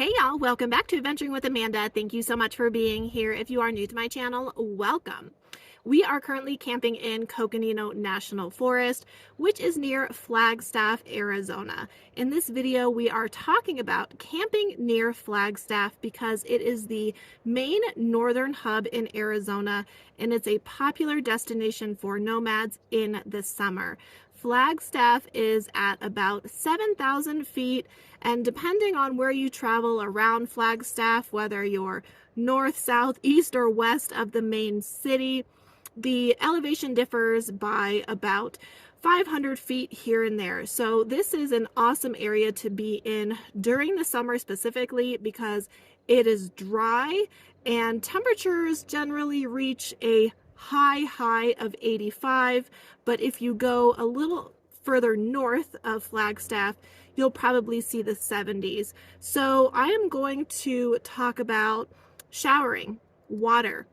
Hey y'all, welcome back to Adventuring with Amanda. Thank you so much for being here. If you are new to my channel, welcome. We are currently camping in Coconino National Forest, which is near Flagstaff, Arizona. In this video, we are talking about camping near Flagstaff because it is the main northern hub in Arizona, and it's a popular destination for nomads in the summer. Flagstaff is at about 7,000 feet, and depending on where you travel around Flagstaff, whether you're north, south, east, or west of the main city, the elevation differs by about 500 feet here and there. So this is an awesome area to be in during the summer specifically because it is dry and temperatures generally reach a high of 85. But if you go a little further north of Flagstaff, you'll probably see the 70s. So I am going to talk about showering, water,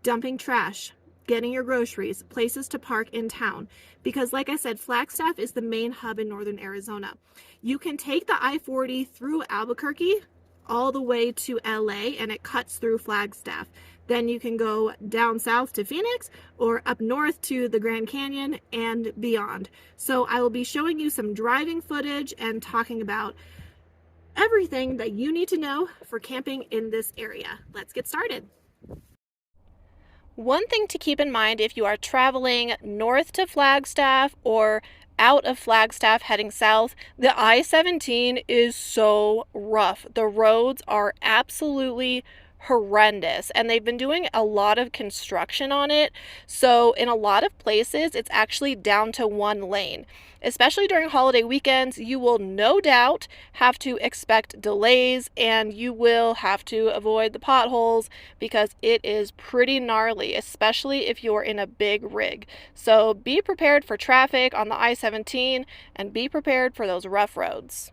dumping trash, getting your groceries, places to park in town. Because like I said, Flagstaff is the main hub in northern Arizona. You can take the I-40 through Albuquerque all the way to LA and it cuts through Flagstaff. Then you can go down south to Phoenix or up north to the Grand Canyon and beyond. So I will be showing you some driving footage and talking about everything that you need to know for camping in this area. Let's get started. One thing to keep in mind if you are traveling north to Flagstaff or out of Flagstaff heading south, the I-17 is so rough. The roads are absolutely horrendous and they've been doing a lot of construction on it. So in a lot of places, it's actually down to one lane. Especially during holiday weekends, you will no doubt have to expect delays and you will have to avoid the potholes because it is pretty gnarly, especially if you're in a big rig. So be prepared for traffic on the I-17 and be prepared for those rough roads.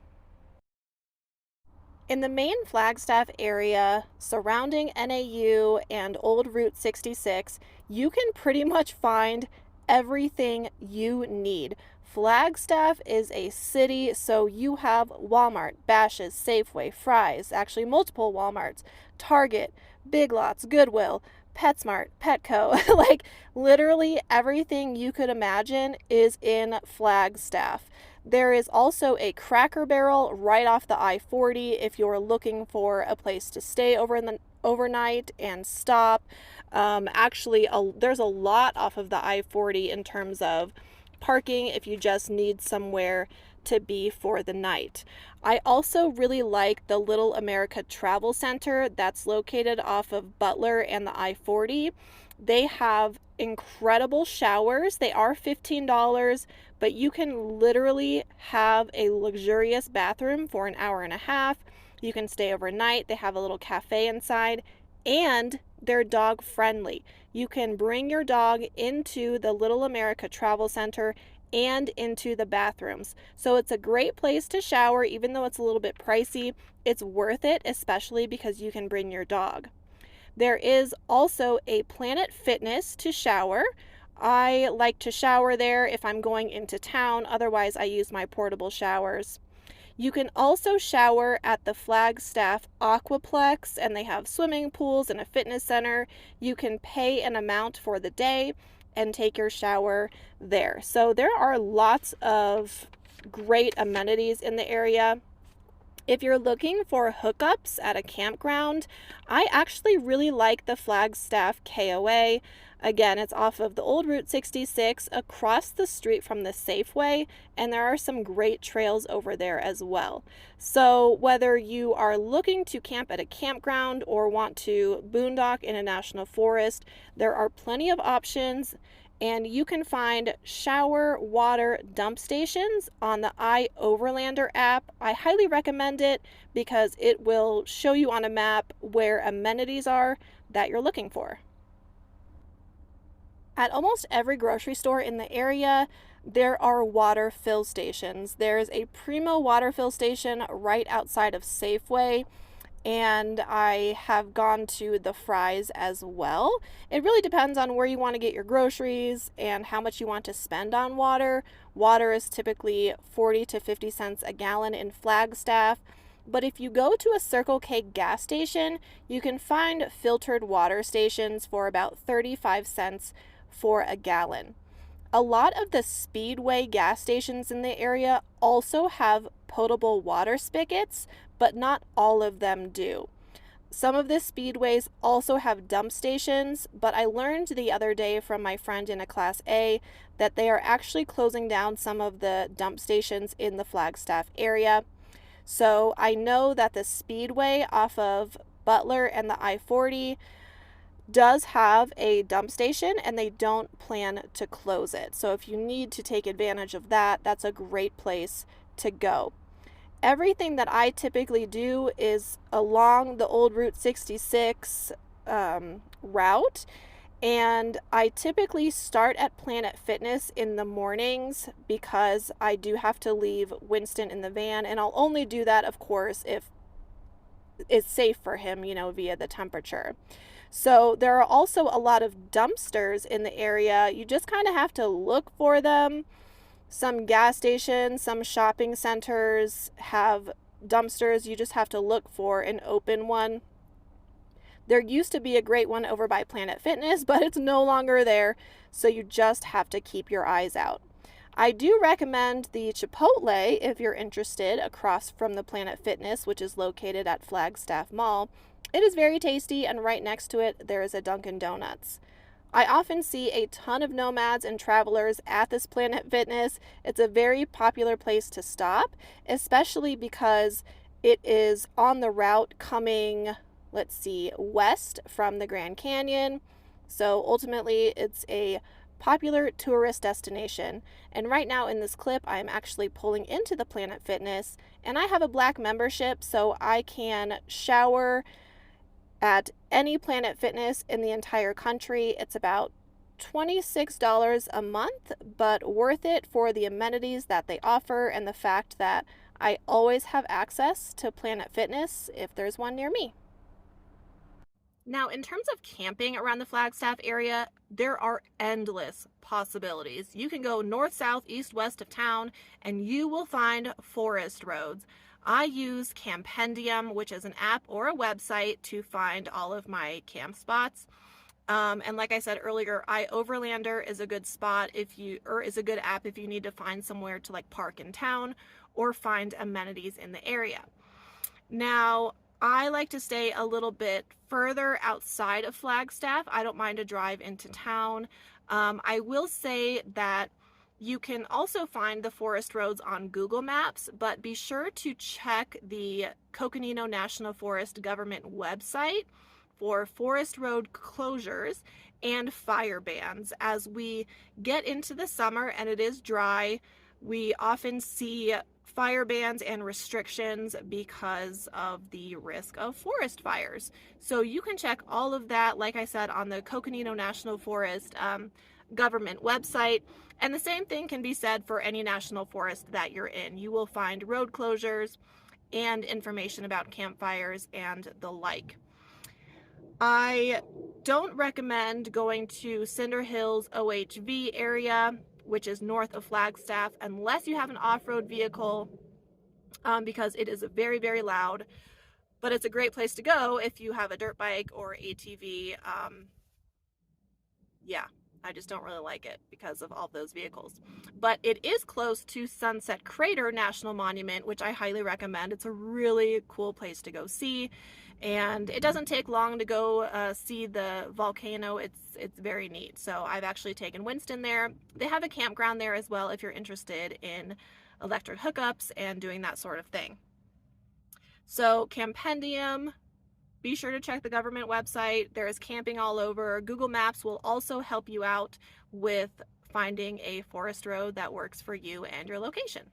In the main Flagstaff area surrounding NAU and Old Route 66, you can pretty much find everything you need. Flagstaff is a city, so you have Walmart, Bash's, Safeway, Fry's, actually multiple Walmarts, Target, Big Lots, Goodwill, PetSmart, Petco, like literally everything you could imagine is in Flagstaff. There is also a Cracker Barrel right off the I-40 if you're looking for a place to stay overnight and stop. There's a lot off of the I-40 in terms of parking if you just need somewhere to be for the night. I also really like the Little America Travel Center that's located off of Butler and the I-40. They have incredible showers. They are $15, but you can literally have a luxurious bathroom for an hour and a half. You can stay overnight. They have a little cafe inside and they're dog friendly. You can bring your dog into the Little America Travel Center and into the bathrooms. So it's a great place to shower, even though it's a little bit pricey. It's worth it, especially because you can bring your dog. There is also a Planet Fitness to shower. I like to shower there if I'm going into town. Otherwise, I use my portable showers. You can also shower at the Flagstaff Aquaplex, and they have swimming pools and a fitness center. You can pay an amount for the day and take your shower there. So there are lots of great amenities in the area. If you're looking for hookups at a campground, I actually really like the Flagstaff KOA. Again, it's off of the Old Route 66 across the street from the Safeway, and there are some great trails over there as well. So whether you are looking to camp at a campground or want to boondock in a national forest, there are plenty of options. And you can find shower water dump stations on the iOverlander app. I highly recommend it because it will show you on a map where amenities are that you're looking for. At almost every grocery store in the area, there are water fill stations. There's a Primo water fill station right outside of Safeway, and I have gone to the Fry's as well. It really depends on where you want to get your groceries and how much you want to spend on water. Water is typically 40 to 50 cents a gallon in Flagstaff, But if you go to a Circle K gas station, you can find filtered water stations for about 35 cents for a gallon. A lot of the Speedway gas stations in the area also have potable water spigots, but not all of them do. Some of the speedways also have dump stations, but I learned the other day from my friend in a Class A that they are actually closing down some of the dump stations in the Flagstaff area. So I know that the speedway off of Butler and the I-40 does have a dump station, and they don't plan to close it. So if you need to take advantage of that, that's a great place to go. Everything that I typically do is along the old Route 66 route, and I typically start at Planet Fitness in the mornings because I do have to leave Wynston in the van, and I'll only do that, of course, if it's safe for him, via the temperature. So there are also a lot of dumpsters in the area. You just kind of have to look for them. Some gas stations, some shopping centers have dumpsters. You just have to look for an open one. There used to be a great one over by Planet Fitness, but it's no longer there, so you just have to keep your eyes out. I do recommend the Chipotle if you're interested, across from the Planet Fitness, which is located at Flagstaff Mall. It is very tasty, and right next to it there is a Dunkin' Donuts. I often see a ton of nomads and travelers at this Planet Fitness. It's a very popular place to stop, especially because it is on the route coming, west from the Grand Canyon. So ultimately, it's a popular tourist destination. And right now in this clip, I am actually pulling into the Planet Fitness, and I have a black membership, so I can shower at any Planet Fitness in the entire country. It's about $26 a month, but worth it for the amenities that they offer and the fact that I always have access to Planet Fitness if there's one near me. Now, in terms of camping around the Flagstaff area, there are endless possibilities. You can go north, south, east, west of town, and you will find forest roads. I use Campendium, which is an app or a website to find all of my camp spots. And like I said earlier, iOverlander is a good spot is a good app if you need to find somewhere to park in town or find amenities in the area. Now, I like to stay a little bit further outside of Flagstaff. I don't mind a drive into town. I will say that you can also find the forest roads on Google Maps, but be sure to check the Coconino National Forest government website for forest road closures and fire bans. As we get into the summer and it is dry, we often see fire bans and restrictions because of the risk of forest fires. So you can check all of that, like I said, on the Coconino National Forest government website. And the same thing can be said for any national forest that you're in. You will find road closures and information about campfires and the like. I don't recommend going to Cinder Hills OHV area, which is north of Flagstaff, unless you have an off-road vehicle, because it is very, very loud. But it's a great place to go if you have a dirt bike or ATV. Yeah, I just don't really like it because of all those vehicles. But it is close to Sunset Crater National Monument, which I highly recommend. It's a really cool place to go see. And it doesn't take long to go see the volcano. It's very neat. So I've actually taken Wynston there. They have a campground there as well if you're interested in electric hookups and doing that sort of thing. So Campendium, be sure to check the government website. There is camping all over. Google Maps will also help you out with finding a forest road that works for you and your location.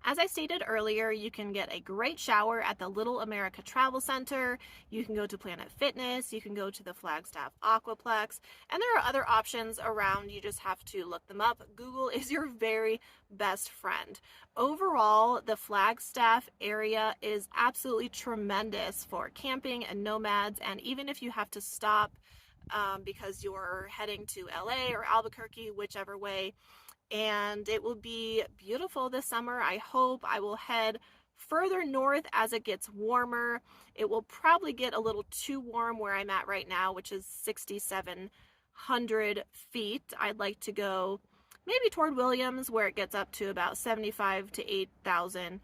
As I stated earlier, you can get a great shower at the Little America Travel Center. You can go to Planet Fitness. You can go to the Flagstaff Aquaplex. And there are other options around. You just have to look them up. Google is your very best friend. Overall, the Flagstaff area is absolutely tremendous for camping and nomads. And even if you have to stop because you're heading to LA or Albuquerque, whichever way, and it will be beautiful this summer. I hope I will head further north, as it gets warmer, it will probably get a little too warm where I'm at right now, which is 6,700 feet. I'd like to go maybe toward Williams, where it gets up to about 75 to 8,000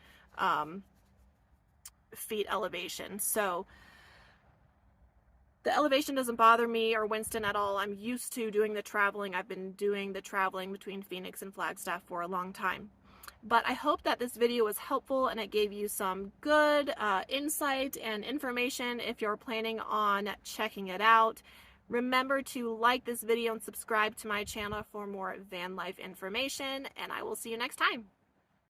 feet elevation. So the elevation doesn't bother me or Wynston at all. I'm used to doing the traveling. I've been doing the traveling between Phoenix and Flagstaff for a long time. But I hope that this video was helpful and it gave you some good insight and information if you're planning on checking it out. Remember to like this video and subscribe to my channel for more van life information, and I will see you next time.